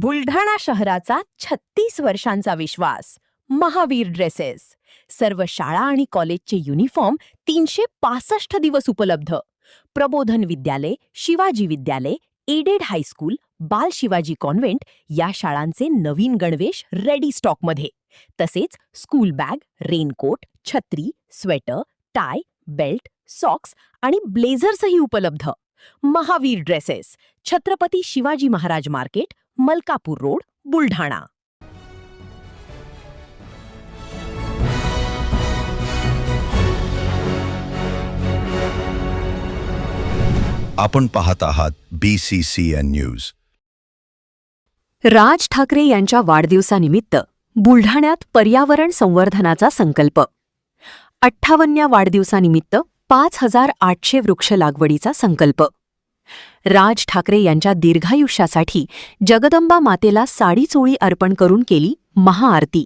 बुलढाणा शहराचा 36 वर्षांचा विश्वास. महावीर ड्रेसेस. सर्व शाळा आणि कॉलेजचे युनिफॉर्म 365 दिवस उपलब्ध. प्रबोधन विद्यालय, शिवाजी विद्यालय, एडेड हायस्कूल, बाल शिवाजी कॉन्व्हेंट या शाळांचे नवीन गणवेश रेडी स्टॉकमध्ये. तसेच स्कूल बॅग, रेनकोट, छत्री, स्वेटर, टाय, बेल्ट, सॉक्स आणि ब्लेझर्सही उपलब्ध. Mahavir dresses, Chhatrapati Shivaji Maharaj market, Malkapur road, Buldhana. आपण पाहत आहात BCCN न्यूज. राज ठाकरे यांच्या वाढदिवसानिमित्त बुलढाण्यात पर्यावरण संवर्धनाचा संकल्प. 58व्या वाढदिवसानिमित्त 5800 वृक्ष लागवडीचा संकल्प. राज ठाकरे यांच्या दीर्घायुष्यासाठी जगदंबा मातेला साडी चोळी अर्पण करून केली महाआरती.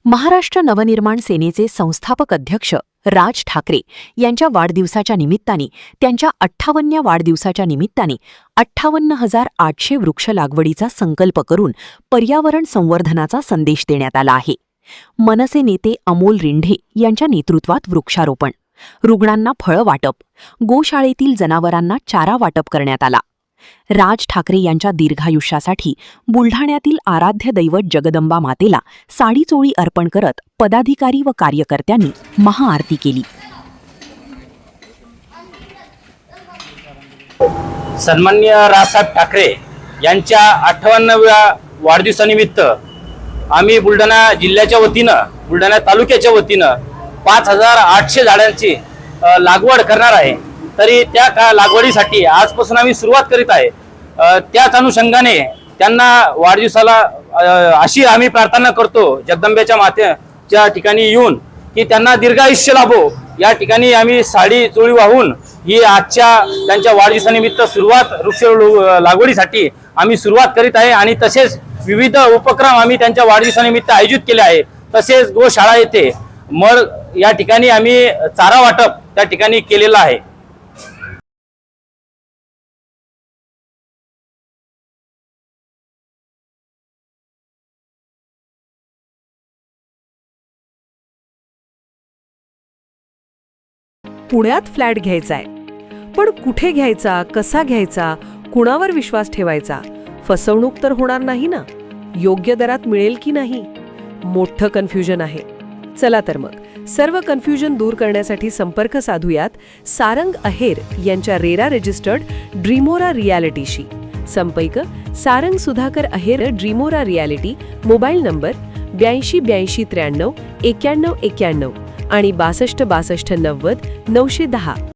महाराष्ट्र नवनिर्माण सेनेचे संस्थापक अध्यक्ष राज ठाकरे यांच्या वाढदिवसाच्या निमित्ताने, त्यांच्या 58व्या वाढदिवसाच्या निमित्ताने 58,800 वृक्ष लागवडीचा संकल्प करून पर्यावरण संवर्धनाचा संदेश देण्यात आला आहे. मनसे नेते अमोल रिंढे यांच्या नेतृत्वात वृक्षारोपण, रुग्णांना फळं वाटप, गोशाळेतील जनावरांना चारा वाटप करण्यात आला. राज ठाकरे यांच्या दीर्घायुष्यासाठी बुलढाण्यातील आराध्य दैवत जगदंबा मातेला साडी चोळी अर्पण करत पदाधिकारी व कार्यकर्त्यांनी महाआरती केली. सन्माननीय राजसाहेब ठाकरे यांच्या 58व्या वाढदिवसानिमित्त आम्ही बुलढाणा जिल्ह्याच्या वतीनं, बुलढाणा तालुक्याच्या वतीनं 5800 झाडांची लागवड करणार आहे. तरी त्या लागवडीसाठी आजपासून आम्ही सुरुवात करीत आहे. त्याच अनुषंगाने त्यांना वाढदिवसाला अशी आम्ही प्रार्थना करतो जगदंबेच्या मातेच्या ठिकाणी येऊन की त्यांना दीर्घायुष्य लाभो. या ठिकाणी आम्ही साडी चोळी वाहून ही आजच्या त्यांच्या वाढदिवसानिमित्त सुरुवात वृक्ष लागवडीसाठी आम्ही सुरुवात करीत आहे. आणि तसेच विविध उपक्रम आम्ही त्यांच्या वाढदिवसानिमित्त आयोजित केले आहे. तसेच गोशाळा येथे मळ या ठिकाणी आम्ही चारा वाटप त्या ठिकाणी केलेलं आहे. पुण्यात फ्लॅट घ्यायचाय, पण कुठे घ्यायचा, कसा घ्यायचा, कुणावर विश्वास ठेवायचा? फसवणूक तर होणार नाही ना? योग्य दरात मिळेल की नाही? मोठं कन्फ्युजन आहे. चला तर मग सर्व कन्फ्युजन दूर करण्यासाठी संपर्क साधूयात सारंग अहेर यांच्या रेरा रजिस्टर्ड ड्रीमोरा रियालिटीशी. संपर्क सारंग सुधाकर अहेर, ड्रीमोरा रियालिटी. मोबाईल नंबर 82 83 93 91 आणि 62 62 90 910.